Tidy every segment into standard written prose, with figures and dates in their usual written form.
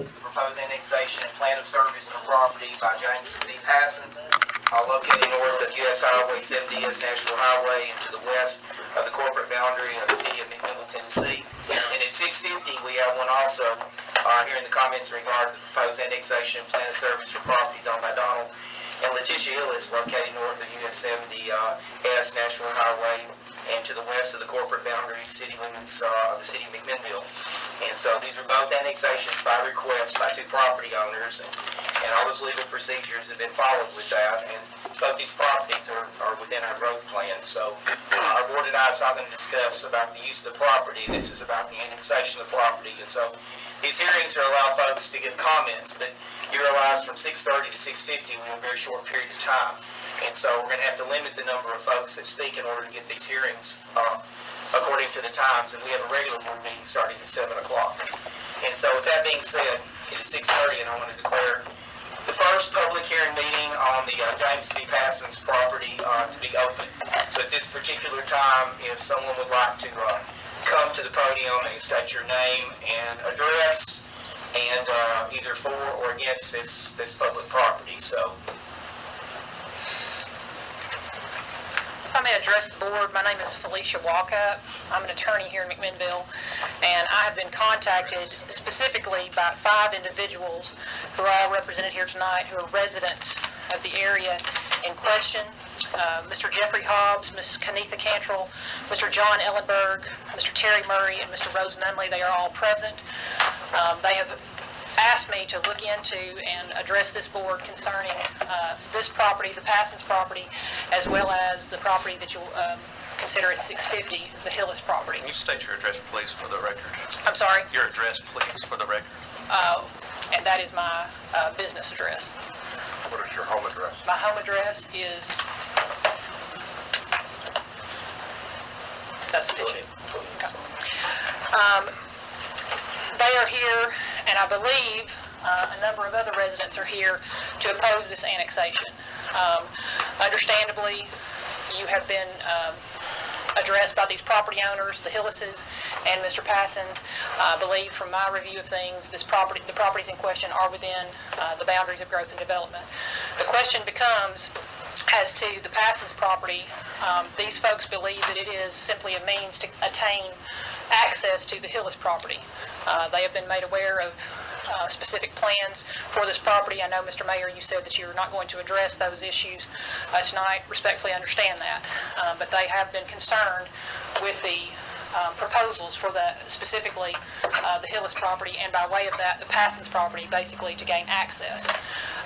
the proposed annexation and plan of service of property by James B. Passons, located north of U.S. Highway 70S National Highway and to the west of the corporate boundary of the city of McMinnville, Tennessee. And at 650, we have one also here in the comments in regard to the proposed annexation and plan of service for properties owned by Donald and Letitia Illis, located north of US 70S National Highway and to the west of the corporate boundary city limits of the city of McMinnville. And so these are both annexations by request by two property owners, and all those legal procedures have been followed with that, and both these properties are within our growth plan. So our board and I saw them discuss about the use of the property. This is about the annexation of the property, and so these hearings are allow folks to give comments, but you realize from 6:30 to 6:50 we have a very short period of time. And so we're going to have to limit the number of folks that speak in order to get these hearings according to the times. And we have a regular board meeting starting at 7 o'clock. And so with that being said, it is 6:30 and I want to declare the first public hearing meeting on the James B. Passons property to be open. So at this particular time, if someone would like to come to the podium and state your name and address and either for or against this public property. So if I may address the board, my name is Felicia Walkup. I'm an attorney here in McMinnville, and I have been contacted specifically by 5 individuals who are all represented here tonight who are residents of the area in question. Mr. Jeffrey Hobbs, Ms. Kenitha Cantrell, Mr. John Ellenberg, Mr. Terry Murray, and Mr. Rose Nunley. They are all present. They have asked me to look into and address this board concerning this property, the Passons property, as well as the property that you'll consider at 650, the Hillis property. Can you state your address, please, for the record? I'm sorry? Your address, please, for the record. And that is my business address. What is your home address? My home address is... That's sufficient. Okay. They are here, and I believe a number of other residents are here to oppose this annexation. Understandably, you have been addressed by these property owners, the Hillises and Mr. Passons. I believe from my review of things, the properties in question are within the boundaries of growth and development. The question becomes, as to the Passons property, these folks believe that it is simply a means to attain access to the Hillis property. They have been made aware of specific plans for this property. I know, Mr. Mayor, you said that you're not going to address those issues tonight. Respectfully understand that. But they have been concerned with the proposals for specifically the Hillis property, and by way of that, the Passons property, basically to gain access.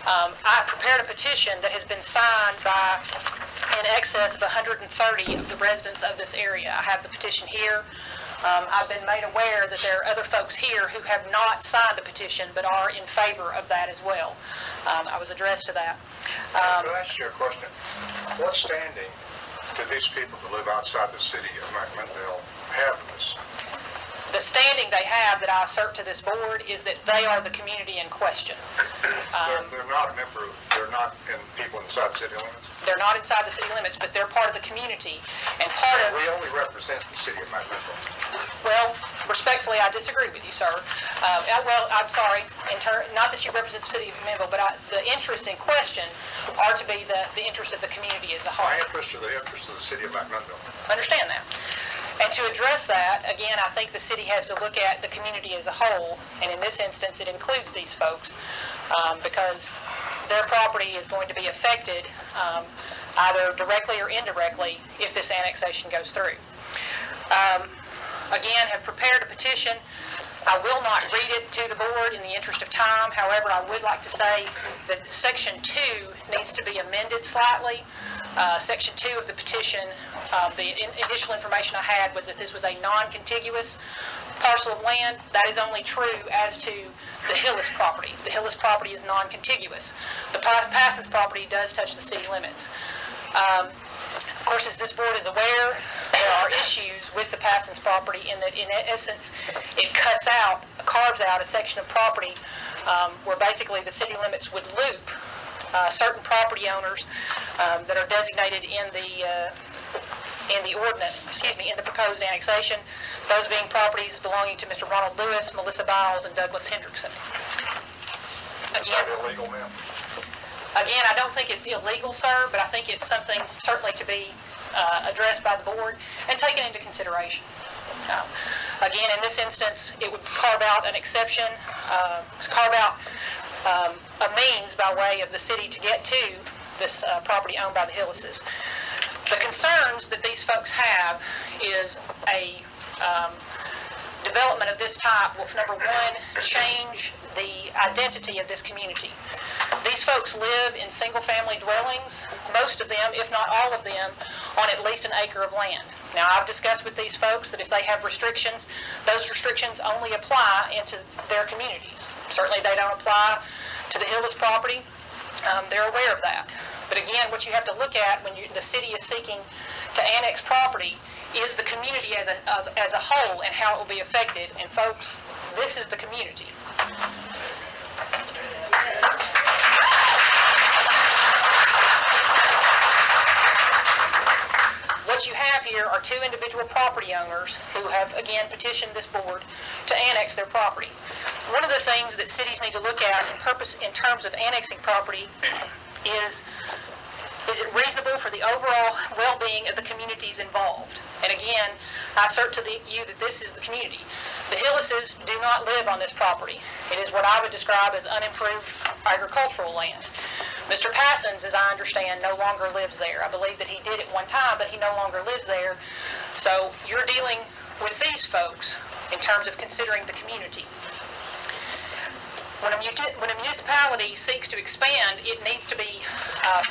I prepared a petition that has been signed by in excess of 130 of the residents of this area. I have the petition here. I've been made aware that there are other folks here who have not signed the petition but are in favor of that as well. I was addressed to that. Can I ask you a question? What standing do these people that live outside the city of McMinnville have in this? The standing they have that I assert to this board is that they are the community in question. They're not a member, they're not people inside the city limits? They're not inside the city limits, but they're part of the community. And part of... We only represent the city of McMinnville. Well, respectfully, I disagree with you, sir. Well, I'm sorry, not that you represent the city of McMinnville, but the interests in question are to be the interest of the community as a whole. My interest are the interests of the city of McMinnville. Understand that. And to address that, again, I think the city has to look at the community as a whole, and in this instance, it includes these folks, because their property is going to be affected either directly or indirectly if this annexation goes through. Again, have prepared a petition. I will not read it to the board in the interest of time. However, I would like to say that Section 2 needs to be amended slightly. Section 2 of the petition, the initial information I had was that this was a non-contiguous parcel of land. That is only true as to the Hillis property. The Hillis property is non-contiguous. The Passons property does touch the city limits. Of course, as this board is aware, there are issues with the Passons property in that, in essence, it carves out a section of property where basically the city limits would loop certain property owners that are designated in the ordinance, in the proposed annexation. those being properties belonging to Mr. Ronald Lewis, Melissa Biles, and Douglas Hendrickson. Is that illegal, ma'am? Again, I don't think it's illegal, sir, but I think it's something certainly to be addressed by the board and taken into consideration. Again, in this instance, it would carve out an exception, carve out a means by way of the city to get to this property owned by the Hillises. The concerns that these folks have is a development of this type will, number one, change the identity of this community. These folks live in single-family dwellings, most of them, if not all of them, on at least an acre of land. Now, I've discussed with these folks that if they have restrictions, those restrictions only apply into their communities. Certainly, they don't apply to the Hillis property. They're aware of that. But again, what you have to look at when the city is seeking to annex property is the community as a whole and how it will be affected. And folks, this is the community. What you have here are two individual property owners who have, again, petitioned this board to annex their property. One of the things that cities need to look at in terms of annexing property is it reasonable for the overall well-being of the communities involved? And again, I assert to you that this is the community. The Hillises do not live on this property. It is what I would describe as unimproved agricultural land. Mr. Passons, as I understand, no longer lives there. I believe that he did at one time, but he no longer lives there. So you're dealing with these folks in terms of considering the community. When a municipality seeks to expand, it needs to be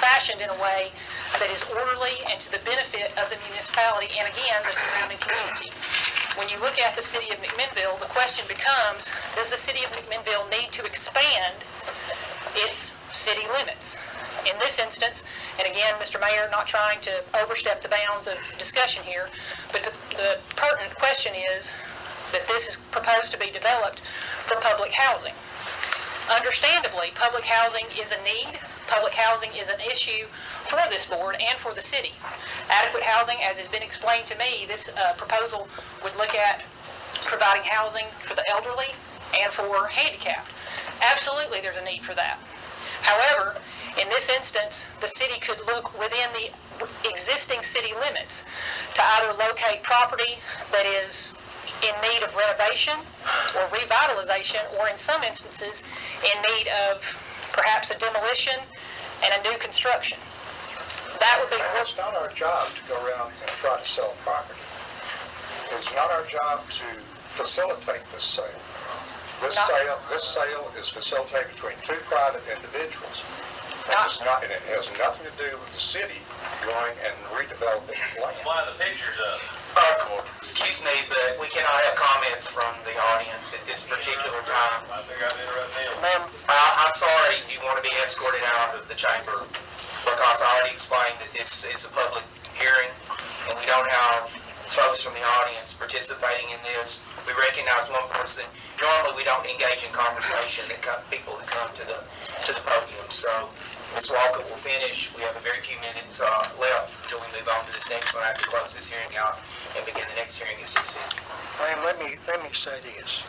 fashioned in a way that is orderly and to the benefit of the municipality and, again, the surrounding community. When you look at the city of McMinnville, the question becomes, does the city of McMinnville need to expand its city limits? In this instance, and again, Mr. Mayor, not trying to overstep the bounds of discussion here, but the pertinent question is that this is proposed to be developed for public housing. Understandably, public housing is a need. Public housing is an issue for this board and for the city. Adequate housing, as has been explained to me, this proposal would look at providing housing for the elderly and for handicapped. Absolutely, there's a need for that. However, in this instance, the city could look within the existing city limits to either locate property that is in need of renovation or revitalization, or in some instances in need of perhaps a demolition and a new construction. That would be... It's not our job to go around and try to sell property. It's not our job to facilitate this sale. This sale is facilitated between two private individuals. And it has nothing to do with the city going and redeveloping land. Why the pictures up? Excuse me, but we cannot have comments from the audience at this particular time. I think I'd interrupt him. Ma'am, I'm sorry you want to be escorted out of the chamber because I already explained that this is a public hearing and we don't have folks from the audience participating in this. We recognize one person. Normally we don't engage in conversation that people that come to the podium. So Ms. Walker will finish. We have a very few minutes left until we move on to this next one. I have to close this hearing out and begin the next hearing at 6:50. Ma'am, let me say this.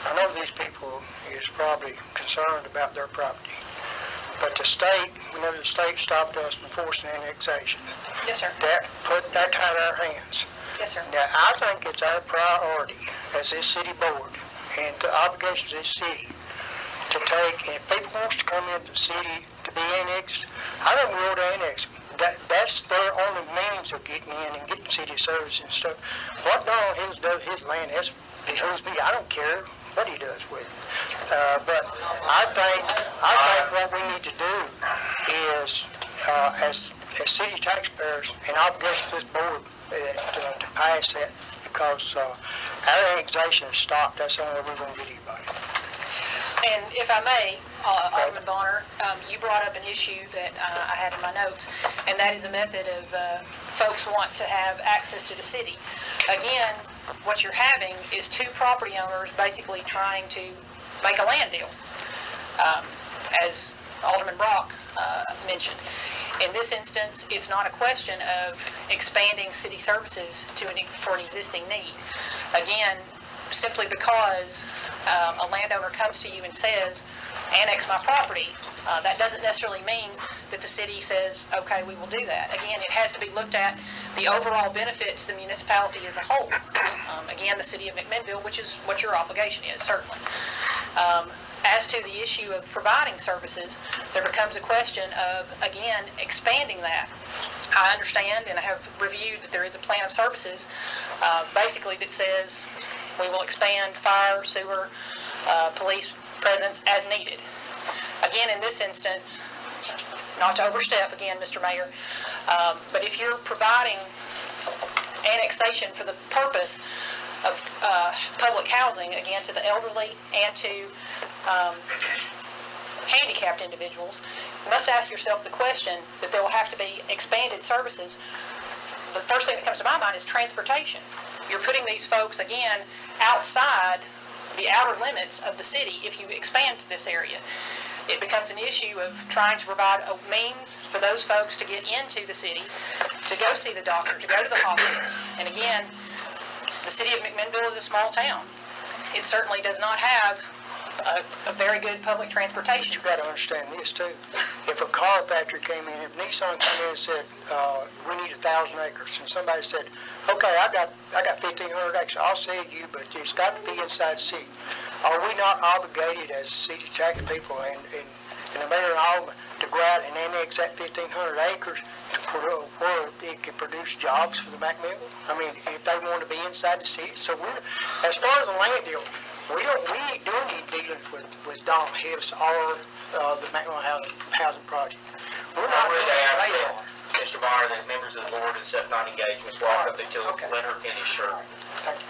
I know these people is probably concerned about their property, but the state, whenever the state stopped us from forcing annexation, yes, sir. that tied our hands. Yes, sir. Now, I think it's our priority as this city board and the obligations of this city to take, and if people wants to come into the city to be annexed, I don't rule to annex them. That's their only means of getting in and getting city service and stuff. What Donald Hills does with his land, that's behooves me. I don't care what he does with it. But I think what we need to do is, as city taxpayers, an obligation to this board to pass that, because our annexation is stopped. That's the only way we're going to get anybody. And if I may, Alderman Bonner, you brought up an issue that I had in my notes, and that is a method of folks want to have access to the city. Again, what you're having is two property owners basically trying to make a land deal, as Alderman Brock mentioned. In this instance, it's not a question of expanding city services for an existing need. Again, simply because a landowner comes to you and says, annex my property, that doesn't necessarily mean that the city says, okay, we will do that. Again, it has to be looked at the overall benefit to the municipality as a whole. Again, the city of McMinnville, which is what your obligation is, certainly. As to the issue of providing services, there becomes a question of, again, expanding that. I understand, and I have reviewed that there is a plan of services, basically that says we will expand fire, sewer, police presence as needed. Again, in this instance, not to overstep again, Mr. Mayor, but if you're providing annexation for the purpose of public housing, again, to the elderly and to handicapped individuals, you must ask yourself the question that there will have to be expanded services. The first thing that comes to my mind is transportation. You're putting these folks, again, outside the outer limits of the city if you expand to this area. It becomes an issue of trying to provide a means for those folks to get into the city, to go see the doctor, to go to the hospital. And again, the city of McMinnville is a small town. It certainly does not have a very good public transportation. But you got to understand this too. If a car factory came in, if Nissan came in and said, we need 1,000 acres, and somebody said, okay, I got 1,500 acres, I'll sell you, but it's got to be inside the city. Are we not obligated as city tax people and the mayor and aldermen to go out and annex that 1,500 acres to where it can produce jobs for the McMinnville? I mean, if they want to be inside the city. So we're, as far as the land deal, we ain't doing any dealings with Donald Hills or the McMinnville housing project. We're not I would doing ask that. that, Mr. Meyer, that members of the board accept non-engagements, walk up until Okay. let her finish her.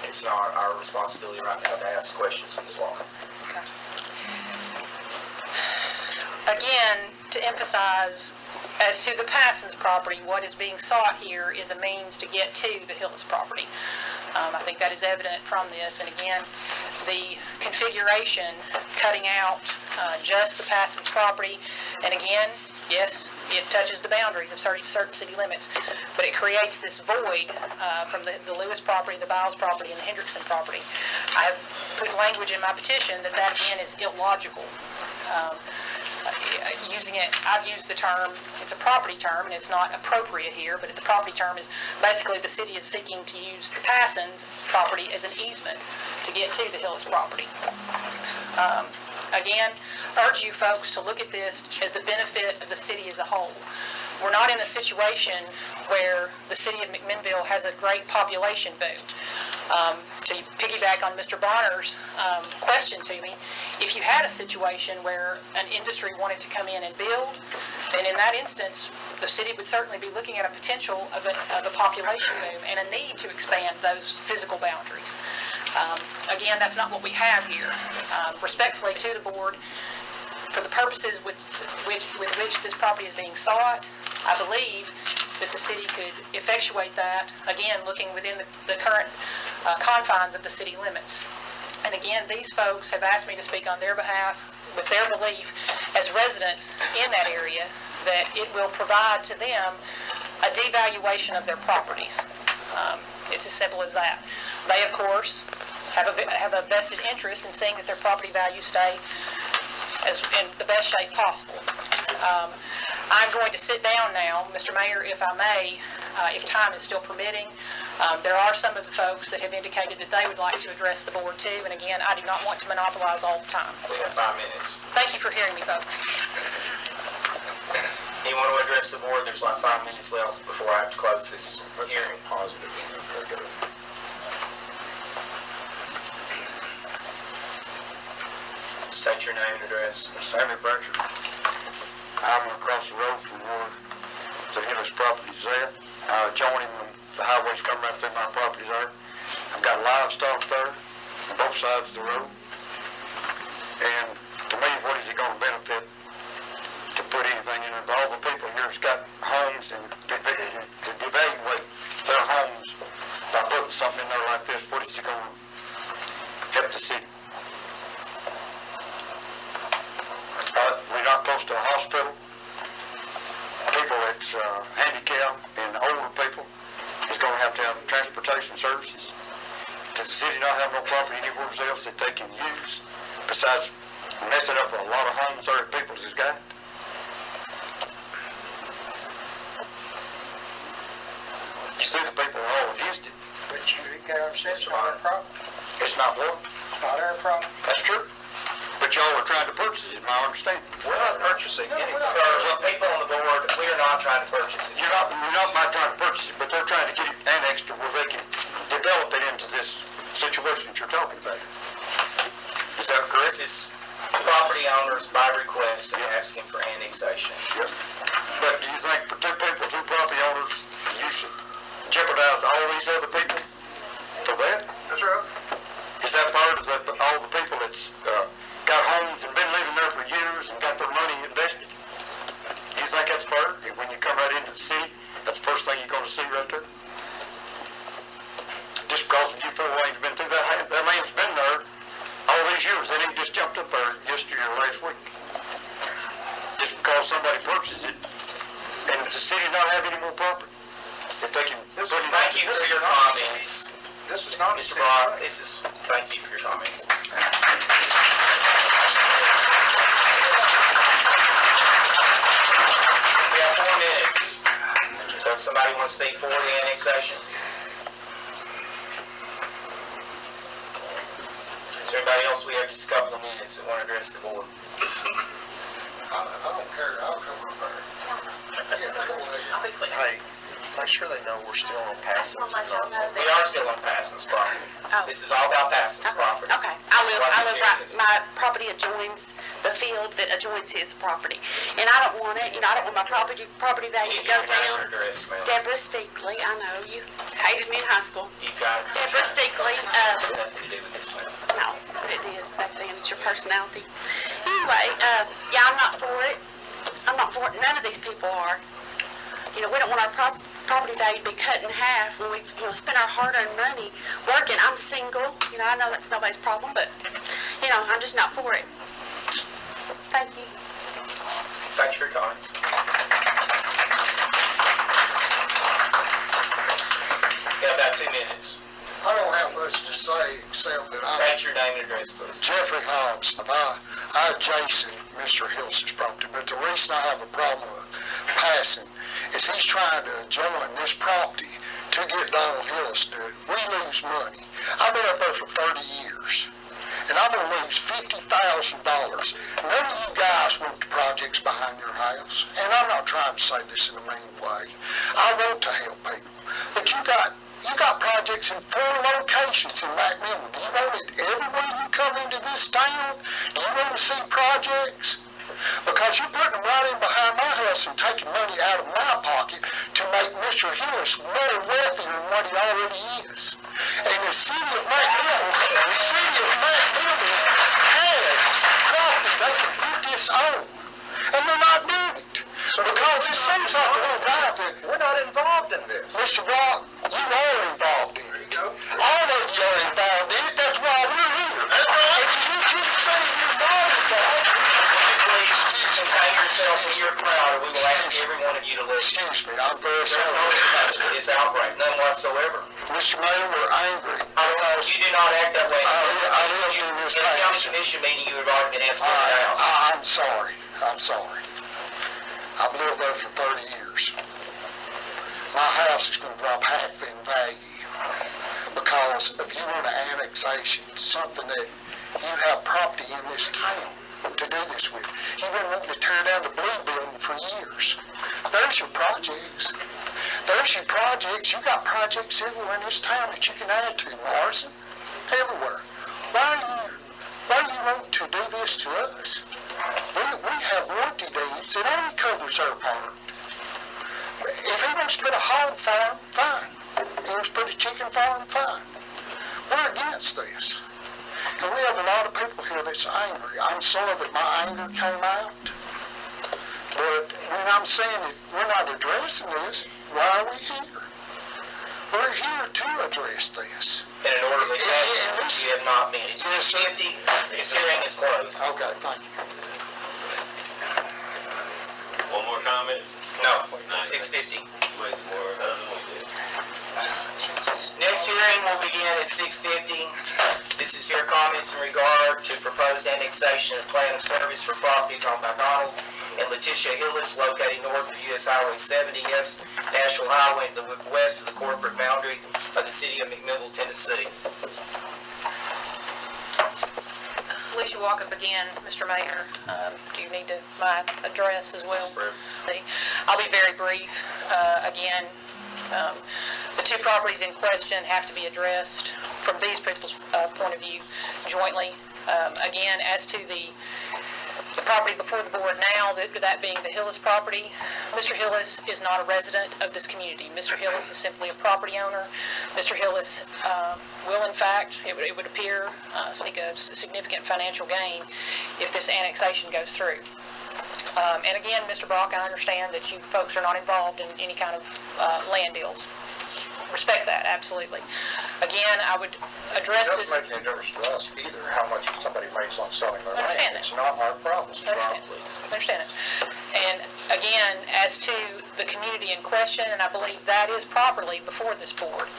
It's not our responsibility right now to ask questions, Ms. Walker. Again, to emphasize, as to the Passons property, what is being sought here is a means to get to the Hillis property. I think that is evident from this. And again, the configuration, cutting out just the Passons property, and again, yes, it touches the boundaries of certain city limits, but it creates this void from the Lewis property, the Biles property, and the Hendrickson property. I have put language in my petition that again is illogical. Using it, I've used the term, it's a property term, and it's not appropriate here, but the property term is basically the city is seeking to use the Passons property as an easement to get to the Hillis property. Again, urge you folks to look at this as the benefit of the city as a whole. We're not in a situation where the city of McMinnville has a great population boom. To piggyback on Mr. Bonner's question to me, if you had a situation where an industry wanted to come in and build, then in that instance, the city would certainly be looking at a potential of a population boom and a need to expand those physical boundaries. Again, that's not what we have here. Respectfully to the board, for the purposes with which this property is being sought, I believe that the city could effectuate that, again, looking within the current confines of the city limits. And again, these folks have asked me to speak on their behalf with their belief as residents in that area that it will provide to them a devaluation of their properties. It's as simple as that. They, of course, have a vested interest in seeing that their property values stay in the best shape possible. I'm going to sit down now, Mr. Mayor, if I may, if time is still permitting. There are some of the folks that have indicated that they would like to address the board too, and again, I do not want to monopolize all the time. We have 5 minutes. Thank you for hearing me, folks. Anyone want to address the board? There's like 5 minutes left before I have to close this hearing. Positive. State your name and address. Sammy Burcher. I'm across the road from where the Hillis property's there. Join him when the highways come right through my property there. I've got livestock there on both sides of the road. And to me, what is it going to benefit to put anything in it? All the people here's got homes, and to devaluate their homes by putting something in there like this, what is it going to help the city? We're not close to a hospital. People that's handicapped and older people is going to have transportation services. Does the city not have no property anywhere else that they can use besides messing up a lot of homes there that people has got? You see the people are all against it. But you gotta understand, it's not our problem. It's not what? It's not our problem. That's true. But y'all are trying to purchase it, my understanding. We're not purchasing any. Sir, people on the board, we are not trying to purchase it. You're not trying to purchase it, but they're trying to get it annexed to where they can develop it into this situation that you're talking about. Is that correct? This is property owners by request are asking for annexation. Yes. But do you think for two property owners, you should jeopardize all these other people for that? That's right. Is that part of all the people that's got homes and been living there for years and got their money invested? Do you think that's fair? When you come right into the city, that's the first thing you're going to see right there? Just because you feel like you've been through that land's been there all these years. They didn't just jumped up there yesterday or last week. Just because somebody purchases it, and does the city not have any more property? If they can put it Thank you for your comments. This is not a Mr. city Brock, thing. thank you for your comments. We have 4 minutes. So if somebody wants to speak for the annexation? Is there anybody else? We have just a couple of minutes that want to address the board. I don't care, I'll come up there. Yeah, go ahead. Hey, make sure they know we're still on Passons and not. We are still on Passon's property. This is all about Passon's property. Okay, I live right, my property adjoins the field that adjoins his property. And I don't want it, I don't want my property value to go down. Address, ma'am. Deborah Steakley, I know, you hated me in high school. You've got it. Deborah Steakley, Has nothing to do with this, ma'am. no, but it did back then, it's your personality. Anyway, yeah, I'm not for it. I'm not for it, none of these people are. We don't want our property value to be cut in half when we've, spent our hard-earned money working. I'm single, I know that's nobody's problem, but, I'm just not for it. Thank you. Thank you for your comments. Got about 2 minutes. I don't have much to say except that State your name and address, please. Jeffrey Hobbs. I adjacent Mr. Hill's property, but the reason I have a problem with passing is he's trying to join this property to get Donald Hillis to do it. We lose money. I've been up there for 30 years, and I'm going to lose $50,000. None of you guys want the projects behind your house, and I'm not trying to say this in a mean way. I want to help people, but you got projects in 4 locations in McMinnville. Do you want it everywhere you come into this town? Do you want to see projects? Because you're putting them right in behind my house and taking money out of my pocket to make Mr. Hillis more wealthier than what he already is. And the city of McMinnville has property they can put this on. And they're not doing it. Because it seems like a little guy that We're not involved in this. Mr. Brock, you are involved in it. All of you are involved in it. That's why we're here. If you keep saying you're not involved, Please contain yourself in your crowd, or we will ask every one of you to listen. excuse me, I'm very There's no sorry. response to this outbreak, none whatsoever. Mr. Mayor, we're angry because You do not act that way. I live in this In a county house. commission meeting, you have already been escorted out. I'm sorry. I'm sorry. I've lived there for 30 years. My house is going to drop half in value because if you want an annexation, something that you have property in this town to do this with. You've been wanting to tear down the Blue Building for years. There's your projects. There's your projects. You got projects everywhere in this town that you can add to, Morrison. Everywhere. Why are you wanting to do this to us? We have warranty deeds that only covers our part. If he wants to put a hog farm, fine. If he wants to put a chicken farm, fine. We're against this. And we have a lot of people here that's angry. I'm sorry that my anger came out. But when I'm saying that we're not addressing this, why are we here? We're here to address this. In an orderly Yeah, fashion, you have not been. It's Yes, sir. 50, this hearing is closed. Okay, thank you. One more comment? No, 6:50. Wait, more, Next hearing will begin at 6:50. This is your comments in regard to proposed annexation of plan of service for properties on McDonald and Letitia Hillis located north of US Highway 70S National Highway to the west of the corporate boundary of the city of McMinnville, Tennessee. Alicia Walkup again, Mr. Mayor. Do you need my address as well? I'll be very brief. Again, the two properties in question have to be addressed from these people's point of view jointly. Again, as to the property before the board now, that being the Hillis property, Mr. Hillis is not a resident of this community. Mr. Hillis is simply a property owner. Mr. Hillis will, in fact, it would appear, seek a significant financial gain if this annexation goes through. And again, Mr. Brock, I understand that you folks are not involved in any kind of land deals. Respect that, absolutely. Again, I would address this. It doesn't make any difference to us either how much somebody makes on selling their land. Understand that. It's not our problem. It's Understand. please. Understand it. And again, as to the community in question, and I believe that is properly before this board,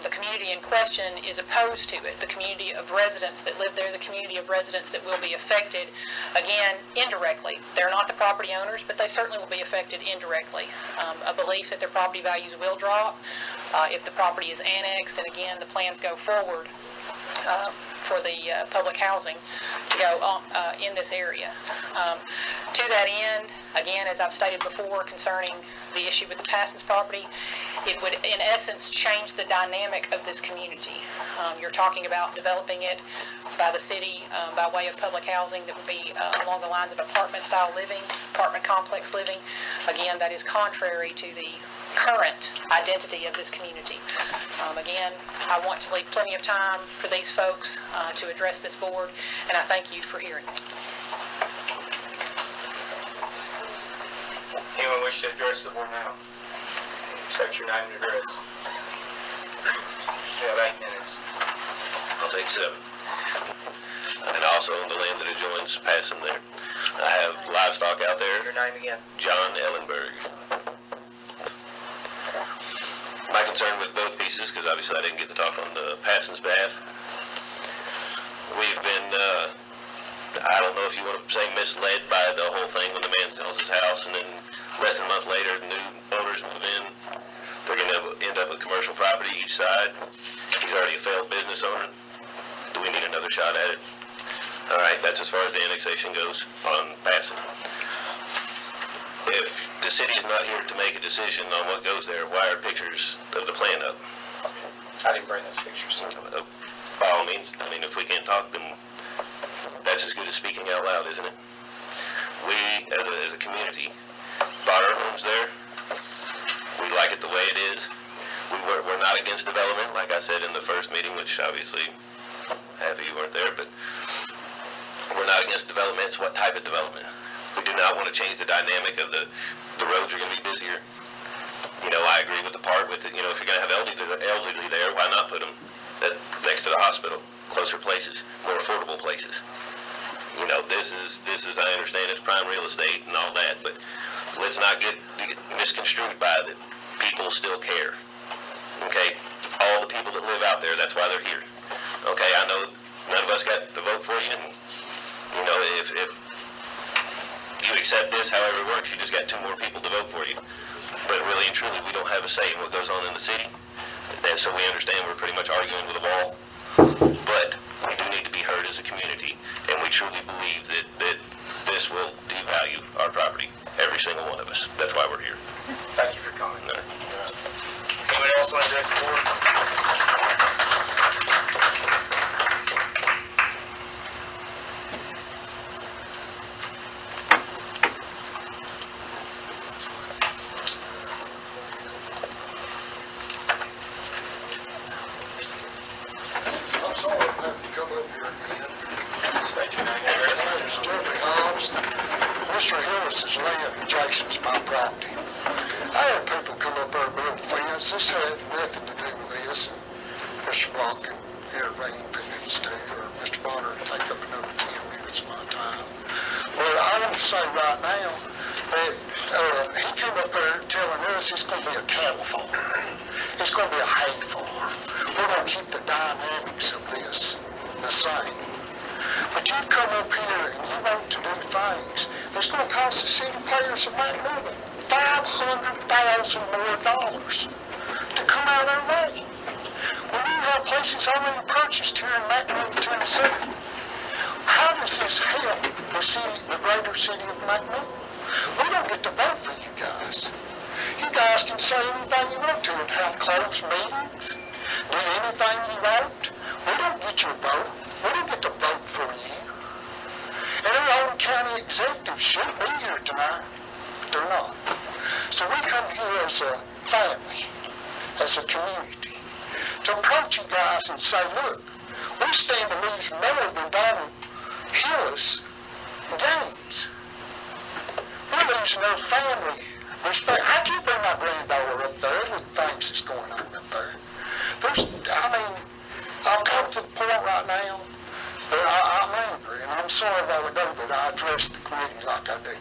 the community in question is opposed to it. The community of residents that live there, the community of residents that will be affected, again, indirectly. They're not the property owners, but they certainly will be affected indirectly. A belief that their property values will drop if the property is annexed, and again, the plans go forward for the public housing to go in this area. To that end, again, as I've stated before concerning the issue with the Passons property, it would in essence change the dynamic of this community. You're talking about developing it by the city by way of public housing that would be along the lines of apartment style living, apartment complex living. Again, that is contrary to the current identity of this community. Again, I want to leave plenty of time for these folks to address this board, and I thank you for hearing me. Anyone wish to address the board now? State your name and address. You have 8 minutes. I'll take 7. And also on the land that adjoins Passing there. I have livestock out there. Your name again? John Ellenberg. My concern with both pieces, because obviously I didn't get to talk on the Passing's behalf, we've been, I don't know if you want to say misled by the whole thing when the man sells his house and then less than a month later the new owners move in. They're going to end up with commercial property each side. He's already a failed business owner. Do we need another shot at it? All right, that's as far as the annexation goes on Passing. If the city is not here to make a decision on what goes there, why are pictures of the plan up? I didn't bring those pictures. By all means, I mean, if we can't talk, then that's as good as speaking out loud, isn't it? We, as a community, bought our homes there. We like it the way it is. We're not against development, like I said in the first meeting, which obviously half of you weren't there, but we're not against development. It's what type of development. We do not want to change the dynamic of the roads are going to be busier. You know, I agree with the part with, if you're going to have elderly there, why not put them next to the hospital, closer places, more affordable places? You know, this is I understand it's prime real estate and all that, but let's not get misconstrued by that people still care. Okay, all the people that live out there, that's why they're here. Okay, I know none of us got to vote for you, and if you accept this, however it works, you just got 2 more people to vote for you. But really and truly, we don't have a say in what goes on in the city. And so we understand we're pretty much arguing with a wall. But we do need to be heard as a community. And we truly believe that this will devalue our property. Every single one of us. That's why we're here. Thank you for your comments. Anyone else want to address the board? I'm sorry I have to come up here again. State your name and address. My name is Jeffrey Hobbs. Mr. Hillis's land adjacent to my property. I had people come up there and build a fence. This had nothing to do with this. Mr. Brock can intervene if he needs to, or Mr. Bonner will take up another 10 minutes of my time. But I want to say right now that he come up there telling us it's going to be a cattle farm. It's going to be a hay farm. we're gonna keep the dynamics of this the same. But you come up here and you want to do things that's gonna cost the city payers of McMillan $500,000 more to come out our way. When you have places already purchased here in McMillan, Tennessee, how does this help the city, the greater city of McMillan? We don't get to vote for you guys. You guys can say anything you want to and have closed meetings, do anything you want. We don't get your vote. We don't get to vote for you. And our own county executives should be here tonight, but they're not. So we come here as a family, as a community, to approach you guys and say, look, we stand to lose more than Donald Hillis gains. We're losing our family respect. I can't bring my granddaughter up there with things that's going on up there. I've come to the point right now that I'm angry, and I'm sorry a while ago that I addressed the committee like I did.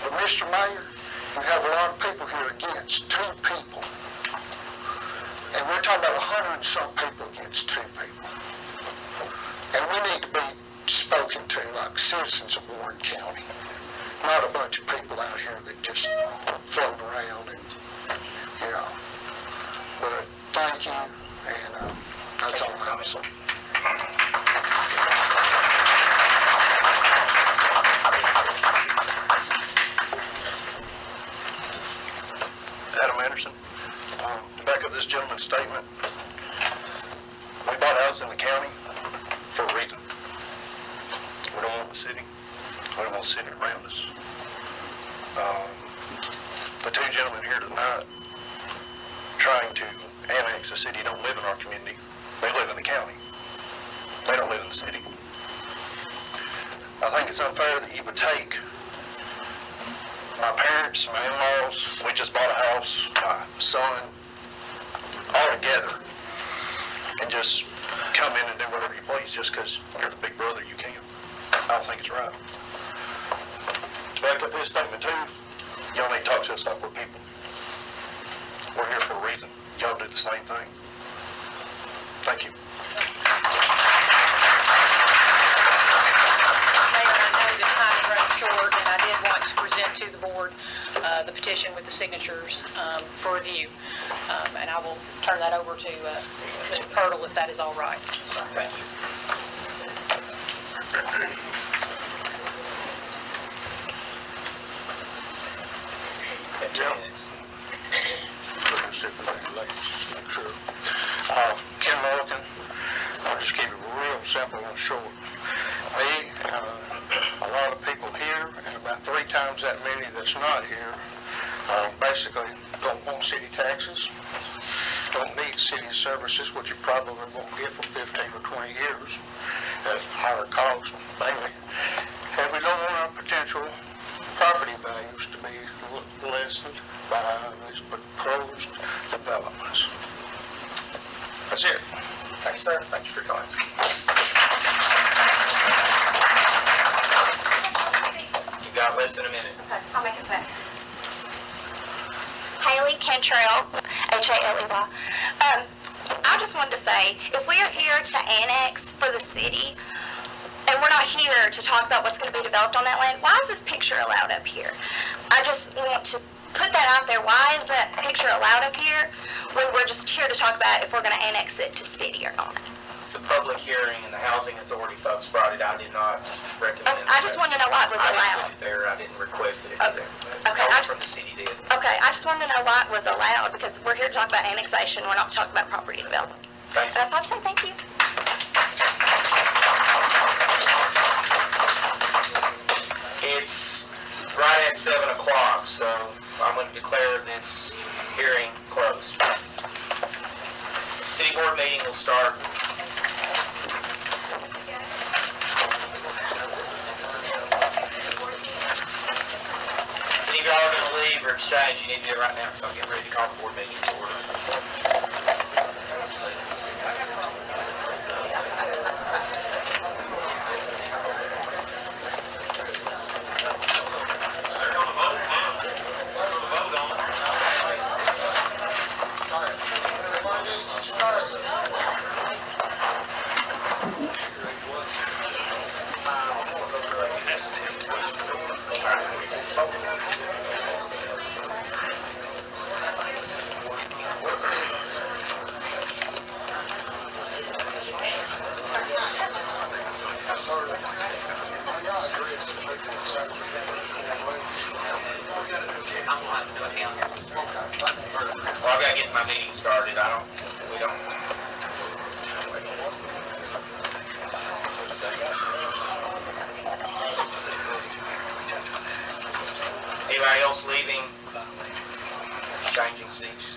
But Mr. Mayor, you have a lot of people here against two people. And we're talking about 100 and some people against two people. And we need to be spoken to like citizens of Warren County, not a bunch of people out here that just float around and, you know. But thank you, and that's all I have to say. Adam Anderson. To back up this gentleman's statement, we bought houses in the county for a reason. We don't want the city. We don't want the city around us. The two gentlemen here tonight trying to annex the city don't live in our community. They live in the county. They don't live in the city. I think it's unfair that you would take my parents, my in-laws, we just bought a house, my son, all together, and just come in and do whatever you please just because you're the big brother you can. I don't think it's right. To back up his statement too, y'all need to talk to us like we're people. We're here for a reason. Y'all do the same thing. Thank you. Mayor, I know the time is running short, and I did want to present to the board the petition with the signatures for review. And I will turn that over to Mr. Purtle if that is all right. Thank you. Ken Mulligan, I'll just keep it real simple and short. Me, a lot of people here, and about 3 times that many that's not here, basically don't want city taxes, don't need city services, which you probably won't get for 15 or 20 years at higher cost, mainly. And we don't want our potential property values to be lessened by these proposed developments. That's it. Thanks, sir. Thank you for your comments. You've got less than a minute. Okay, I'll make it fast. Haley Cantrell, Haley. I just wanted to say, if we are here to annex for the city, and we're not here to talk about what's going to be developed on that land, why is this picture allowed up here? I just want to put that out there. Why is that picture allowed up here when we're just here to talk about if we're going to annex it to city or not? It's a public hearing, and the Housing Authority folks brought it. I did not recommend it. I just want to know why it was I allowed. didn't put it there. I didn't request that it be there. Okay, Only from the city did. Okay, I just wanted to know why it was allowed, because we're here to talk about annexation, we're not talking about property development. Thank you. That's all I'm saying, thank you. It's right at 7 o'clock, so I'm going to declare this hearing closed. City Board meeting will start. If any of y'all are going to leave or exchange, you need to do it right now, because I'm getting ready to call the board meeting to order. Start. Sir, my guys are ready to make it Saturday. Well, I gotta get my meeting started. We don't. Anybody else leaving? Changing seats.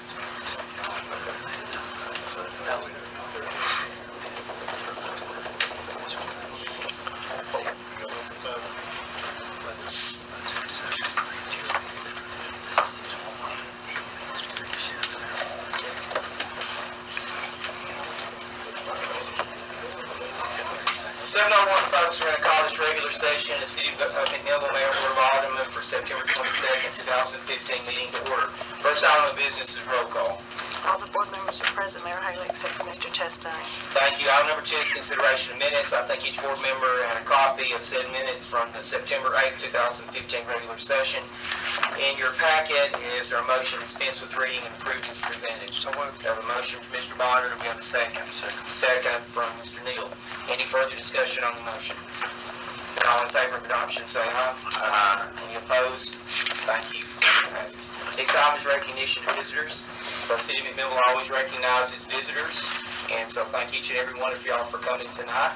Folks, we're in a college regular session, the City of McMinnville Mayor Board of Aldermen for September 22nd, 2015 meeting to order. First item of business is roll call. All the board members are present, Mayor Haley, except for Mr. Chastain. Thank you. Item number 2 is consideration of minutes. I think each board member had a copy of said minutes from the September 8th, 2015 regular session. In your packet is our motion to dispense with reading and approve as presented. So moved. We have a motion from Mr. Bonner. Do we have a second? Second from Mr. Neal. Any further discussion on the motion? All in favor of adoption, say aye. Aye. Any opposed? Thank you. Passes. Next item is recognition of visitors. So City of McMinnville always recognizes visitors, and so thank each and every one of y'all for coming tonight.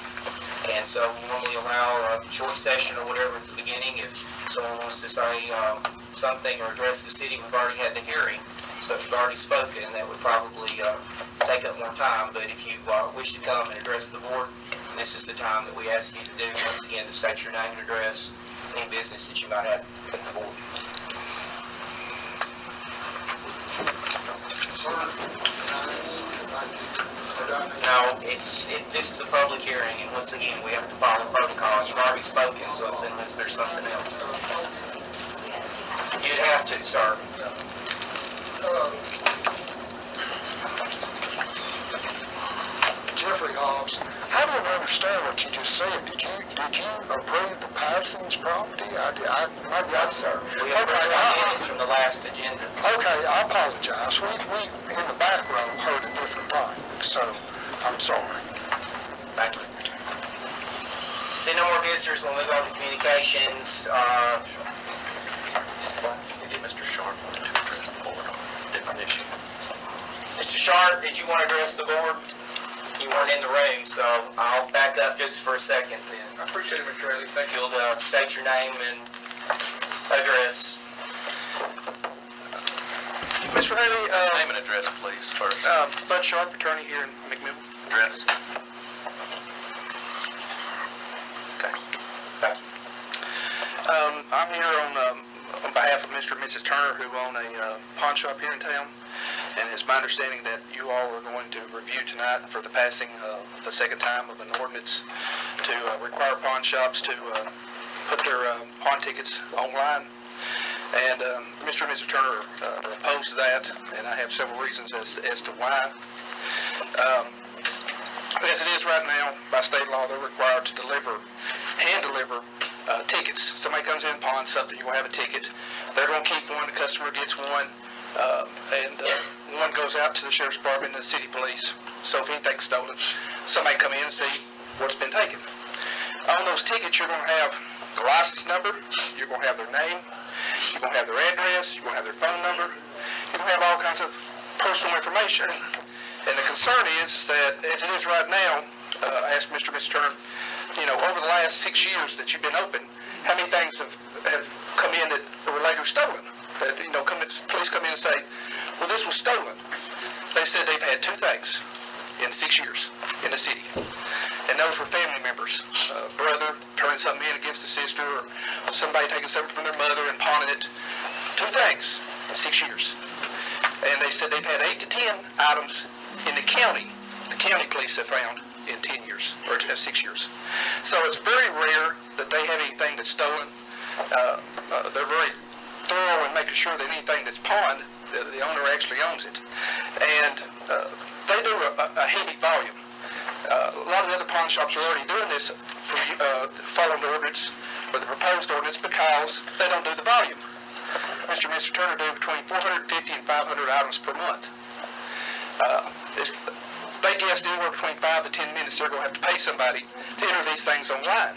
And so we normally allow a short session or whatever at the beginning if someone wants to say something or address the city. We've already had the hearing, so if you've already spoken, that would probably take up more time. But if you wish to come and address the board, this is the time that we ask you to do. Once again, to state your name and address, any business that you might have with the board. No, this is a public hearing, and once again, we have to follow protocol. You've already spoken, so unless there's something else. You'd have to, sir. Jeffrey Hobbs, I don't understand what you just said. Did you approve the Parsons property? Maybe I, sir. We have minutes from the last agenda. Okay, I apologize. We in the back row heard a different thing, so I'm sorry. Thank you. See no more visitors, we'll move on to communications. Mr. Sharp wanted to address the board on a different issue. Mr. Sharp, did you want to address the board? You weren't in the room, so I'll back up just for a second then. I appreciate it, Mr. Haley. Thank you. You'll state your name and address. Mr. Haley, Name and address, please, first. Bud Sharp, attorney here in McMinnville. Address. Okay. Thank you. I'm here on behalf of Mr. and Mrs. Turner, who own a pawn shop here in town. And it's my understanding that you all are going to review tonight for the passing the second time of an ordinance to require pawn shops to put their pawn tickets online. And Mr. and Mrs. Turner are opposed to that, and I have several reasons as to why. As it is right now, by state law, they're required to hand deliver tickets. Somebody comes in, pawns something, you will have a ticket. They're going to keep one, the customer gets one. One goes out to the sheriff's department and the city police. So if anything's stolen, somebody come in and see what's been taken. On those tickets, you're going to have the license number, you're going to have their name, you're going to have their address, you're going to have their phone number, you're going to have all kinds of personal information. And the concern is that, as it is right now, I asked Mr. and Mrs. Turner, over the last 6 years that you've been open, how many things have come in that were later stolen? That, police come in and say, well, this was stolen. They said they've had 2 things in 6 years in the city. And those were family members. Brother turning something in against a sister, or somebody taking something from their mother and pawning it. 2 things in 6 years. And they said they've had 8 to 10 items in the county police have found in 10 years, or 6 years. So it's very rare that they have anything that's stolen. They're very thorough in making sure that anything that's pawned, the owner actually owns it. And they do a heavy volume. A lot of the other pawn shops are already doing this for following the ordinance, or the proposed ordinance, because they don't do the volume. Mr. and Mr. Turner do between 450 and 500 items per month. they guessed anywhere between 5 to 10 minutes they're going to have to pay somebody to enter these things online.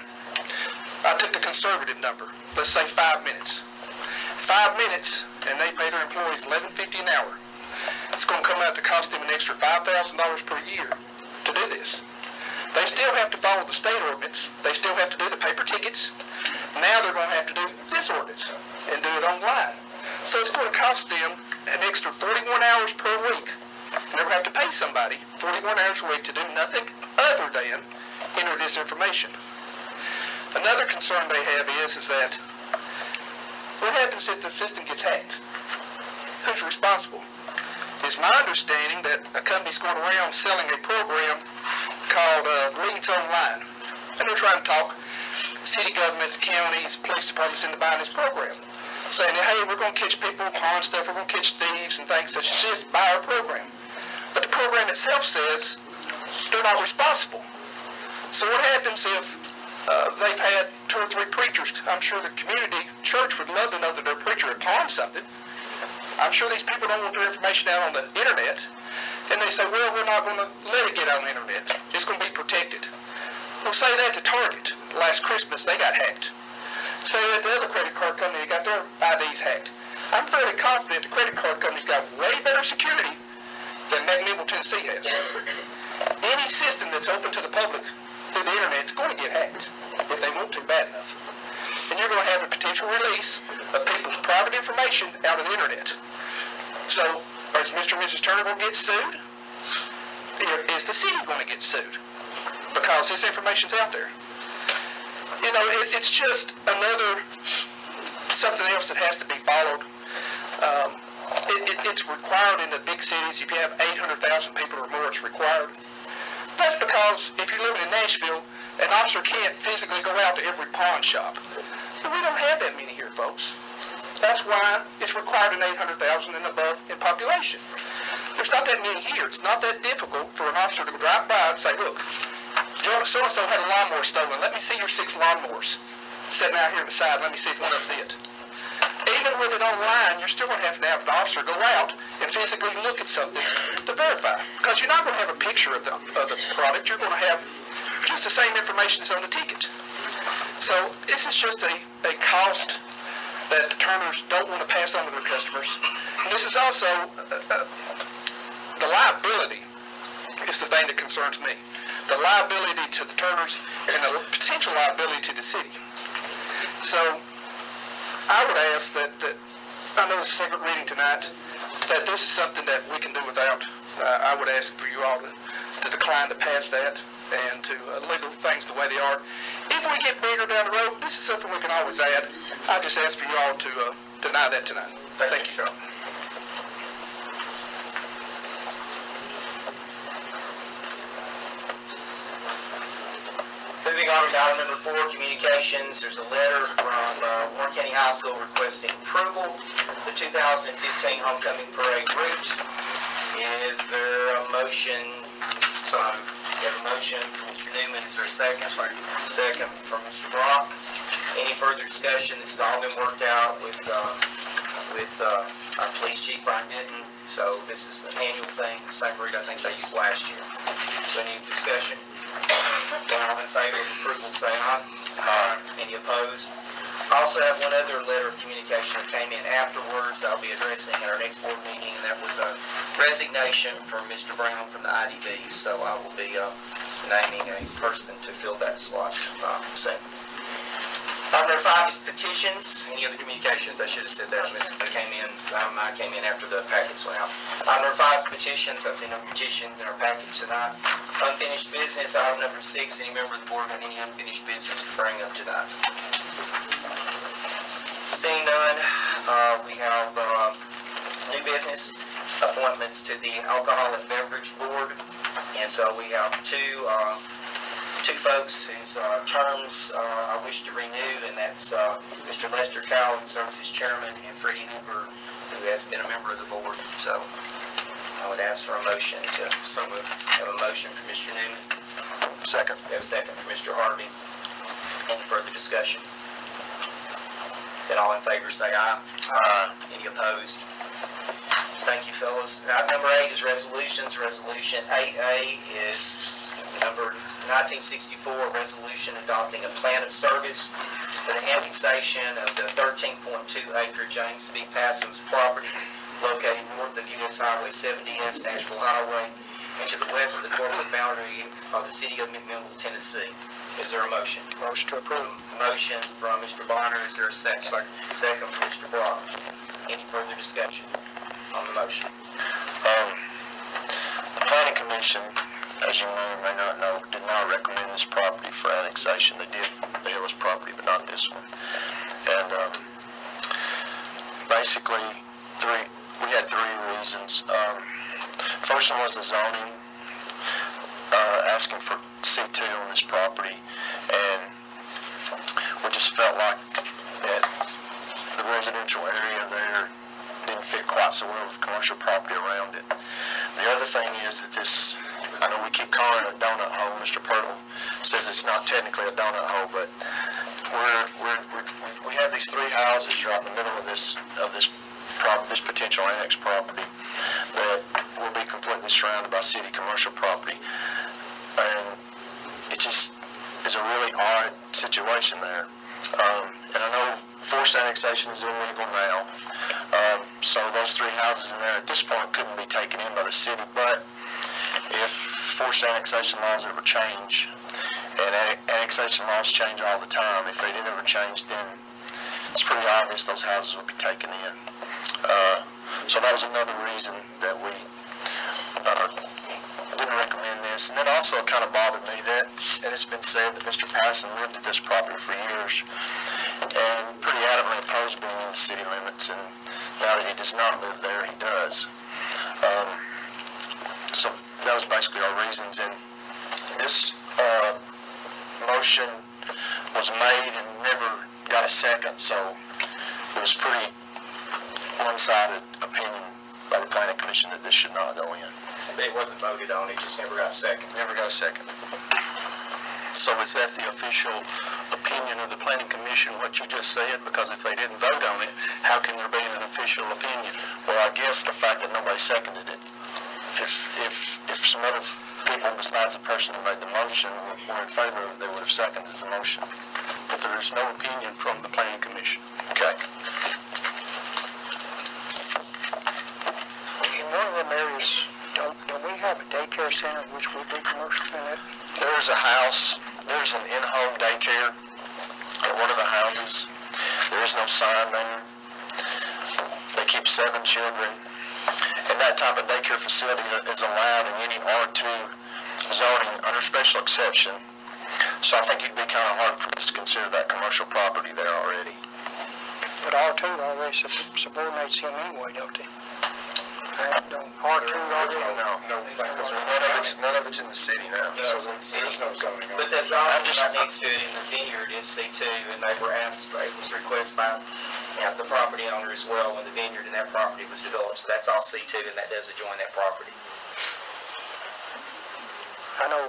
I took the conservative number. Let's say 5 minutes. 5 minutes, and they pay their employees $11.50 an hour. It's going to come out to cost them an extra $5,000 per year to do this. They still have to follow the state ordinance. They still have to do the paper tickets. Now they're going to have to do this ordinance and do it online. So it's going to cost them an extra 41 hours per week. And they're going to have to pay somebody 41 hours a week to do nothing other than enter this information. Another concern they have is that what happens if the system gets hacked? Who's responsible? It's my understanding that a company's going around selling a program called Leads Online. And they're trying to talk city governments, counties, police departments into buying this program. Saying, hey, we're going to catch people pawn stuff, we're going to catch thieves and things such as this, buy our program. But the program itself says they're not responsible. So what happens if they've had 2 or 3 preachers? I'm sure the community church would love to know that their preacher had pawned something. I'm sure these people don't want their information out on the internet. And they say, well, we're not going to let it get on the internet. It's going to be protected. Well, say that to Target. Last Christmas, they got hacked. Say that the other credit card company got their IDs hacked. I'm fairly confident the credit card company's got way better security than McNichol, Tennessee has. Any system that's open to the public through the internet is going to get hacked if they want to bad enough. And you're going to have a potential release of people's private information out of the internet. So, is Mr. and Mrs. Turner going to get sued? Is the city going to get sued? Because this information's out there. You know, it's just another, something else that has to be followed. It's required in the big cities. If you have 800,000 people or more, it's required. That's because if you're living in Nashville, an officer can't physically go out to every pawn shop. But we don't have that many here, folks. That's why it's required in 800,000 and above in population. There's not that many here. It's not that difficult for an officer to drive by and say, look, so-and-so had a lawnmower stolen. Let me see your 6 lawnmowers sitting out here beside. Let me see if one of them's it. Even with it online, you're still going to have an officer go out and physically look at something to verify. Because you're not going to have a picture of the product. You're going to have just the same information as on the ticket. So this is just a cost that the Turners don't want to pass on to their customers. And this is also the liability is the thing that concerns me. The liability to the Turners and the potential liability to the city. So I would ask that I know it's a second reading tonight, that this is something that we can do without. I would ask for you all to decline to pass that and to leave things the way they are. If we get bigger down the road, this is something we can always add. I just ask for you all to deny that tonight. Thank you, Sean. Moving on to item number 4, communications. There's a letter from Warren County High School requesting approval of the 2015 homecoming parade route. Is there a motion? So we have a motion from Mr. Newman. Is there a second? Second from Mr. Brock. Any further discussion? This has all been worked out with our police chief, Brian Denton. So this is an annual thing, the same route I think they used last year. So any discussion? All in favor of approval, say aye. Aye. Any opposed? I also have one other letter of communication that came in afterwards I'll be addressing at our next board meeting, and that was a resignation from Mr. Brown from the IDB. So I will be naming a person to fill that slot soon. Item number 5 is petitions. Any other communications? I should have said that. Mine came in after the packets went out. Item number 5 is petitions. I see no petitions in our package tonight. Unfinished business. Item number 6. Any member of the board have any unfinished business to bring up tonight? Seeing none, we have new business appointments to the Alcohol and Beverage Board. And so we have two folks whose terms I wish to renew, and that's Mr. Lester Cowell, who serves as chairman, and Freddie Hoover, who has been a member of the board. So I would ask for a motion to have a motion for Mr. Newman. Second. We have a second for Mr. Harvey. Any further discussion? Then all in favor say aye. Aye. Any opposed? Thank you, fellas. Item number 8 is resolutions. Resolution 8A is number 1964, a resolution adopting a plan of service for the annexation of the 13.2-acre James B. Passon's property located north of U.S. Highway 70S, Nashville Highway, and to the west of the corporate boundary of the city of McMinnville, Tennessee. Is there a motion? Motion to approve. Motion from Mr. Bonner. Is there a second? Second from Mr. Brock. Any further discussion on the motion? The planning commission, as you may or may not know, did not recommend this property for annexation. They did the Hillis property, but not this one. And basically, we had three reasons. First one was the zoning, asking for C2 on this property, and we just felt like that the residential area there didn't fit quite so well with commercial property around it. The other thing is that this, I know we keep calling it a donut hole. Mr. Purtle says it's not technically a donut hole, but we have these three houses right in the middle of this potential annex property that will be completely surrounded by city commercial property, and it just is a really odd situation there. And I know forced annexation is illegal now, so those three houses in there at this point couldn't be taken in by the city, but if forced annexation laws ever change, and annexation laws change all the time, if they did ever change, then it's pretty obvious those houses would be taken in. So that was another reason that we didn't recommend this. And then also it kind of bothered me that, and it's been said that Mr. Passon lived at this property for years and pretty adamantly opposed being in the city limits, and now that he does not live there, he does. So that was basically our reasons, and this motion was made and never got a second, so it was pretty one-sided opinion by the planning commission that this should not go in. It wasn't voted on, it just never got a second. Never got a second. So is that the official opinion of the planning commission, what you just said? Because if they didn't vote on it, how can there be an official opinion? Well, I guess the fact that nobody seconded it, if some other people besides the person who made the motion were in favor of it, they would have seconded the motion. But there is no opinion from the planning commission. Okay. In one of them areas, don't we have a daycare center which would be commercial in it? There's a house, there's an in-home daycare at one of the houses. There is no sign there. They keep 7 children. And that type of daycare facility is allowed in any R2 zoning under special exception. So I think it'd be kind of hard for us to consider that commercial property there already. But R2 already subordinates him anyway, don't they? Don't R2 already? No, none of it's in the city now. There's no zoning on But it. that's all right next to it in the vineyard is C2, and they were asked, it was requested by the property owner as well when the vineyard and that property was developed, so that's all C2, and that does adjoin that property. I know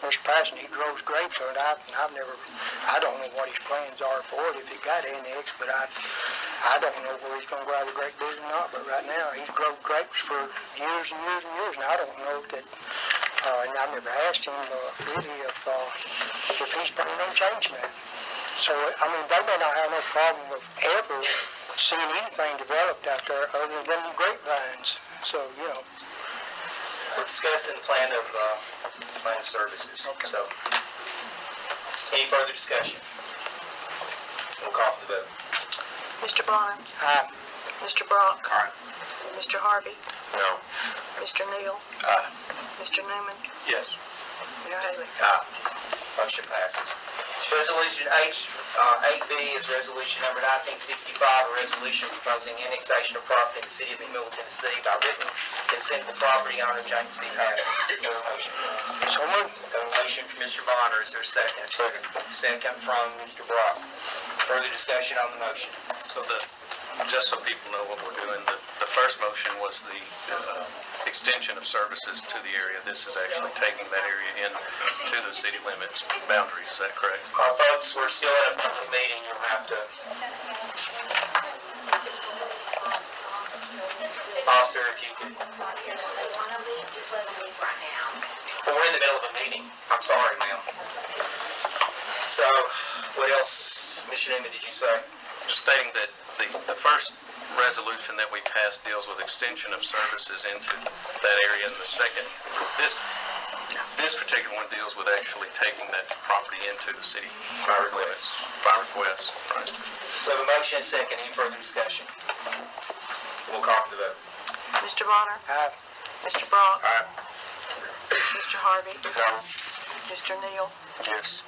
Mr. Passon, he grows grapes on it. I don't know what his plans are for it, if it got annexed, but I don't know where he's going to go out of the grape business or not, but right now, he's grown grapes for years and years and years, and I don't know that, and I've never asked him really if he's planning on changing that. So, I mean, they may not have no problem with ever seeing anything developed out there other than grapevines, so, you know. We're discussing the plan of services. Okay. So, any further discussion? We'll call for the vote. Mr. Bonner? Aye. Mr. Brock? Aye. Mr. Harvey? No. Mr. Neal? Aye. Mr. Newman? Yes. Mayor Haley? Aye. Motion passes. Resolution 8B is resolution number 1965, a resolution proposing annexation of property in the city of McMinnville, Tennessee by written consent of the property owner James B. Passons. Is there a motion? So moved. Got a motion from Mr. Bonner. Is there a second? Second. Second from Mr. Brock. Further discussion on the motion. So just so people know what we're doing, the first motion was the extension of services to the area. This is actually taking that area into the city limits boundaries. Is that correct? Folks, we're still at a public meeting. You'll have to... Officer, if you could. Well, we're in the middle of a meeting. I'm sorry, ma'am. So, what else, Mr. Newman, did you say? Just stating that the first resolution that we passed deals with extension of services into that area, and the second, this particular one deals with actually taking that property into the city. By request. By request, right. So, a motion and second. Any further discussion? We'll call for the vote. Mr. Bonner? Aye. Mr. Brock? Aye. Mr. Harvey? No. Mr. Neal? Yes.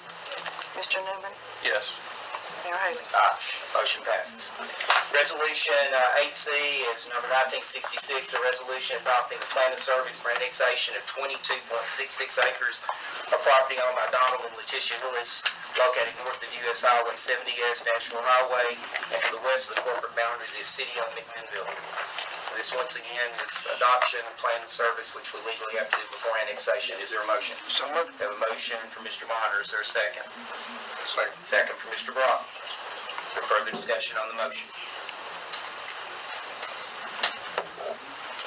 Mr. Newman? Yes. Mayor Haley? Aye. Motion passes. Resolution 8C is number 1966, a resolution adopting the plan of service for annexation of 22.66 acres of property owned by Donald and Letitia Hillis, located north of US Highway 70S National Highway and to the west of the corporate boundary of the city of McMinnville. So this, once again, is adoption of plan of service, which we legally have to do before annexation. Is there a motion? So moved. We have a motion from Mr. Bonner. Is there a second? Second. Second from Mr. Brock. Is there further discussion on the motion?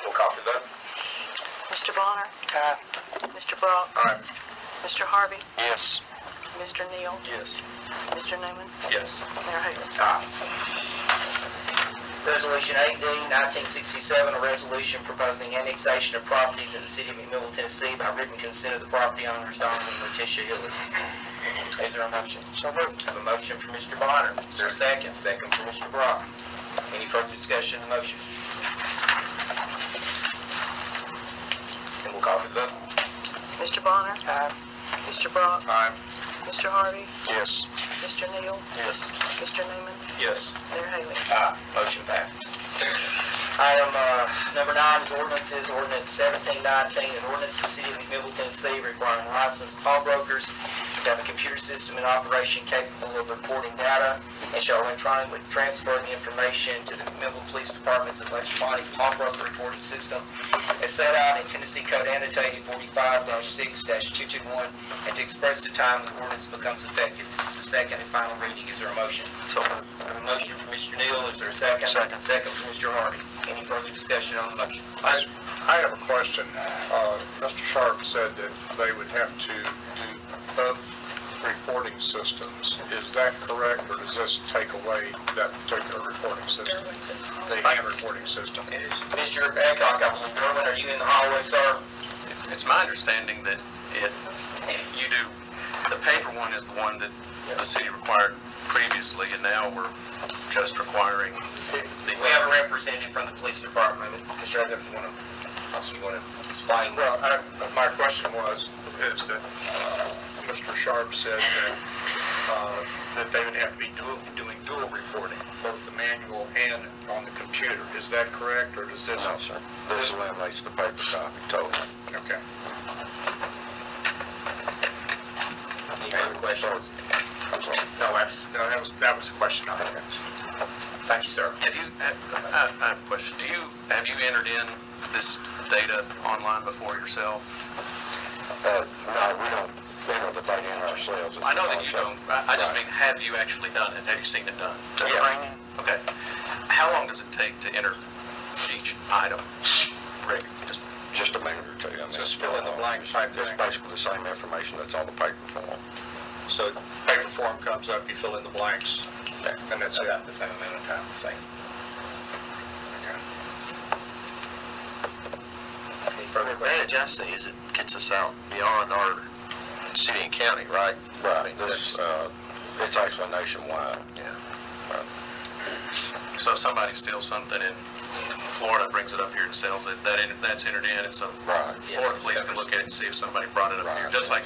We'll call for the vote. Mr. Bonner? Aye. Mr. Brock? Aye. Mr. Harvey? Yes. Mr. Neal? Yes. Mr. Newman? Yes. Mayor Haley? Aye. Resolution 8D, 1967, a resolution proposing annexation of properties in the city of McMinnville, Tennessee by written consent of the property owners, Donald and Letitia Hillis. Is there a motion? So moved. I have a motion from Mr. Bonner. Is there a second? Second from Mr. Brock. Any further discussion on the motion? And we'll call for the vote. Mr. Bonner? Aye. Mr. Brock? Aye. Mr. Harvey? Yes. Mr. Neal? Yes. Mr. Newman? Yes. Mayor Haley? Aye. Motion passes. Item number 9 is ordinances. Ordinance 1719, an ordinance of the city of McMinnville, Tennessee, requiring licensed pawnbrokers to have a computer system in operation capable of recording data and shall electronically transfer the information to the McMinnville Police Department's electronic pawnbroker reporting system as set out in Tennessee Code Annotated 45-6-221, and to express the time the ordinance becomes effective. This is the second and final reading. Is there a motion? So, I have a motion from Mr. Neal. Is there a second? Second. Second from Mr. Harvey. Any further discussion on the motion? I have a question. Mr. Sharp said that they would have to do both reporting systems. Is that correct, or does this take away that particular reporting system? The hand reporting system? It is. Mr. Hancock, I believe. Derwin, are you in the hallway, sir? it's my understanding that you do, the paper one is the one that the city required previously, and now we're just requiring We have a representative from the police department. Mr. Hancock, you want to explain? Well, my question is that Mr. Sharp said that they would have to be doing dual reporting, both the manual and on the computer. Is that correct, or does this? No, sir. This eliminates the paper copy totally. Okay. Any further questions? I'm sorry. No, that was a question I had. Thank you, sir. Have you, I have a question. Have you entered in this data online before yourself? No, we don't enter the data in ourselves. I know that you don't. I just mean, have you actually done it? Have you seen it done? The training? Okay. How long does it take to enter each item? Rick, Just a minute or two. I mean, Just fill in the blank type It's thing. basically the same information that's on the paper form. So paper form comes up, you fill in the blanks, and that's it. About the same amount of time, the same. Any The further advantage I see is it gets us out beyond our city and county, right? Right. This, it's actually nationwide. Yeah. so if somebody steals something in Florida, brings it up here and sells it, that's entered in, and so Right. Florida police can look at it and see if somebody brought it up here. Right. Just like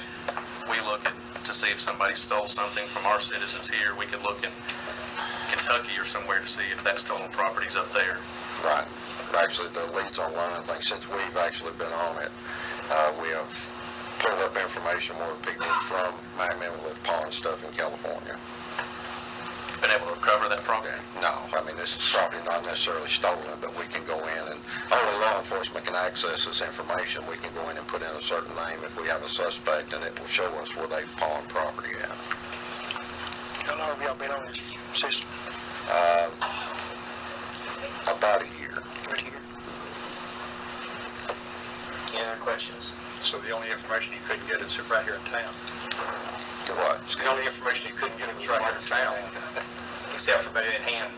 we look at to see if somebody stole something from our citizens here, we could look in Kentucky or somewhere to see if that stolen property's up there. Right. Actually, the leads online thing, since we've actually been on it, we have pulled up information where people from McMinnville that pawn stuff in California. Been able to recover that property? No, I mean, this is probably not necessarily stolen, but we can go in and only law enforcement can access this information. We can go in and put in a certain name if we have a suspect, and it will show us where they've pawned property at. How long have y'all been on this system? About a year. Right here. Any other questions? So the only information you couldn't get is right here in town. What? The only information you couldn't get was right here in town. Except for better in hand.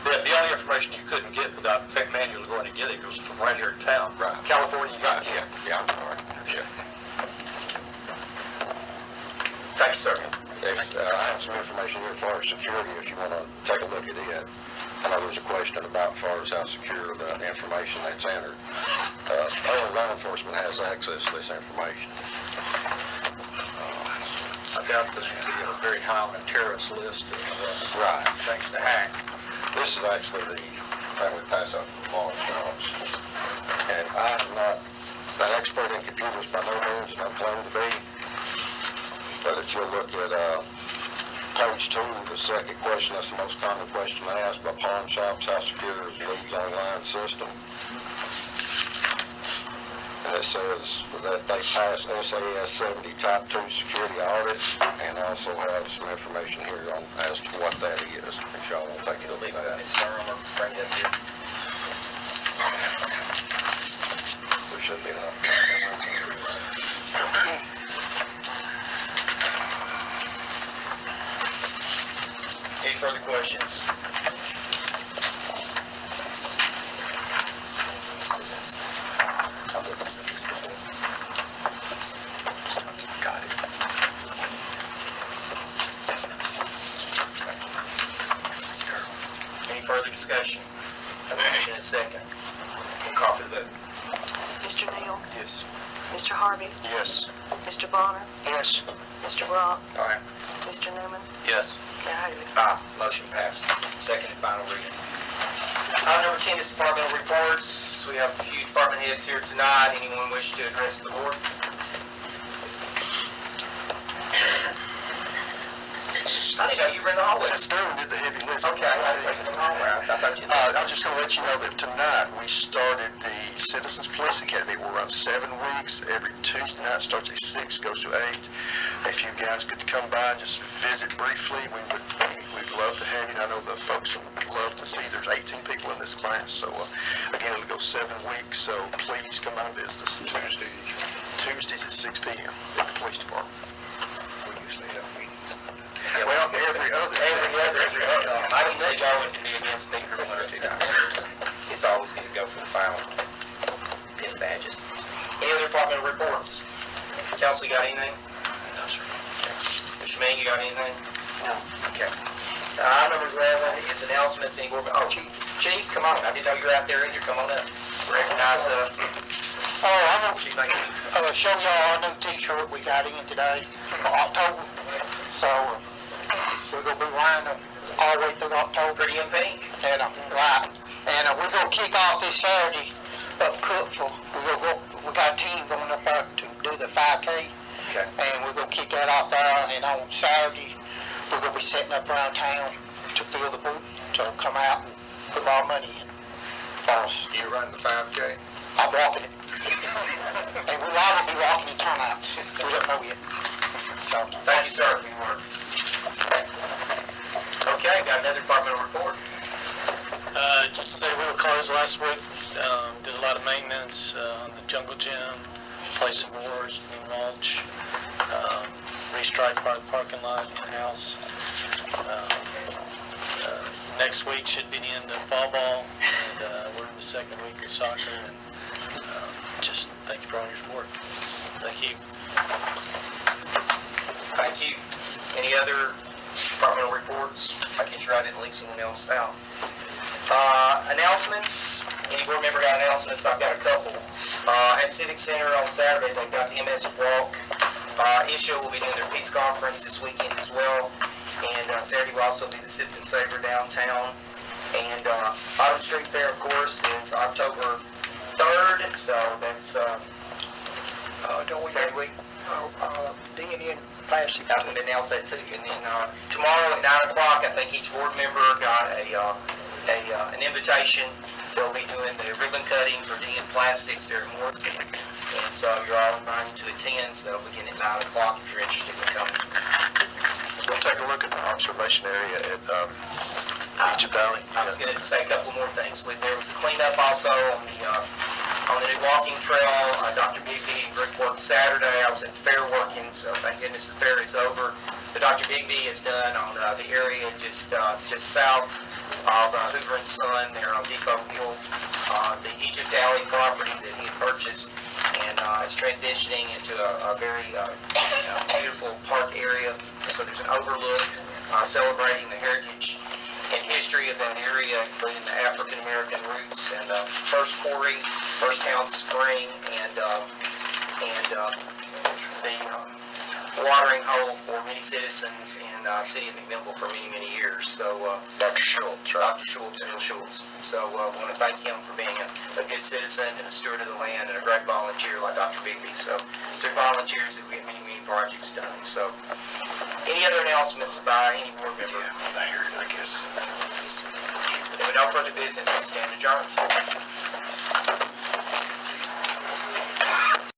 The only information you couldn't get without manually going to get it was from right here in town. Right. California, you got it. Yeah, I'm sorry. Yeah. Thank you, sir. I have some information here as far as security, if you want to take a look at it. I know there's a question about as far as how secure the information that's entered. Only law enforcement has access to this information. I doubt this would be a very high on the terrorist list of Right. things to hack. This is actually the thing we pass out from law jobs. And I'm not an expert in computers by no means, and I'm claiming to be. But if you look at page 2, the second question, that's the most common question asked by pawn shops, how secure is Leeds online system? And it says that they pass SAS 70 Type 2 security audit, and also have some information here on as to what that is. If y'all want to take a look at that. Ms. Sturm, or bring it up here. There should be enough. Any further questions? Got it. Any further discussion? Have a motion and a second. We'll call for the vote. Mr. Neal? Yes. Mr. Harvey? Yes. Mr. Bonner? Yes. Mr. Brock? Aye. Mr. Newman? Yes. Mayor Haley? Motion passes. Second and final reading. Item number 10 is departmental reports. We have a few department heads here tonight. Anyone wish to address the board? I didn't know you were in the hallway. Since Darren did the heavy lifting. Okay, I didn't know you were in the hallway. I thought you did. I'm just going to let you know that tonight we started the Citizens Police Academy. We'll run 7 weeks. Every Tuesday night starts at 6, goes to 8. If you guys could come by and just visit briefly, we'd love to have you. I know the folks would love to see. There's 18 people in this class, so again, it'll go 7 weeks. So please come by and visit us. Tuesdays at 6 p.m. at the police department. We usually have meetings. Well, every other. I didn't say going to be against speaker 1 or 2 times. It's always going to go for the final pin badges. Any other departmental reports? Council, you got anything? No, sir. Mr. Mann, you got anything? No. Okay. Item number 11 is announcements. Any board, Chief, come on. I didn't know you were out there either. Come on up. Recognize, Oh, I want Chief, thank you. to show y'all our new t-shirt we got in today for October. So we're going to be wearing them all the way through October. Pretty in pink. And, right. And we're going to kick off this Saturday up Cookville. We got a team going up there to do the 5K. Okay. And we're going to kick that off there. And on Saturday, we're going to be setting up around town to fill the booth. So come out and put a lot of money in for us. You running the 5K? I'm walking it. And we'll all be walking in turnouts. We don't know yet. So, Thank you, sir, for your work. Okay, got another departmental report. Just to say, we were closed last week, did a lot of maintenance on the jungle gym, place of boards, new mulch, restriped part of the parking lot, the house. Next week should be the end of fall ball, and we're in the second week of soccer, and just thank you for all your support. Thank you. Thank you. Any other departmental reports? I can try to leave someone else out. Announcements. Any board member got announcements? I've got a couple. At Civic Center on Saturday, they've got the MS Walk. ISHO will be doing their peace conference this weekend as well. And Saturday will also be the Sip and Savor downtown. And Autumn Street Fair, of course, is October 3rd. So that's don't we Saturday week. D&N plastic. I can announce that too. And then tomorrow at 9 o'clock, I think each board member got an invitation. They'll be doing the ribbon cutting for D&N Plastics there at Morrison. And so you're all invited to attend. So they'll begin at 9 o'clock if you're interested in coming. We'll take a look at the observation area at Beach Valley. I was going to say a couple more things. There was a cleanup also on the On the new walking trail, Dr. Bigby and group worked Saturday. I was at the fair working, so thank goodness the fair is over. But Dr. Bigby has done on the area just south of Hoover and Son there on Depot Hill, the Egypt Alley property that he had purchased, and it's transitioning into a very beautiful park area. So there's an overlook celebrating the heritage and history of that area, including the African American roots and first quarry, first town spring, and the watering hole for many citizens in the city of McMinnville for many, many years. So Dr. Schultz, Bill Schultz. So I want to thank him for being a good citizen and a steward of the land and a great volunteer like Dr. Bigby. So through volunteers that we get many, many projects done. So any other announcements by any board member? I guess. If no further business, we stand adjourned.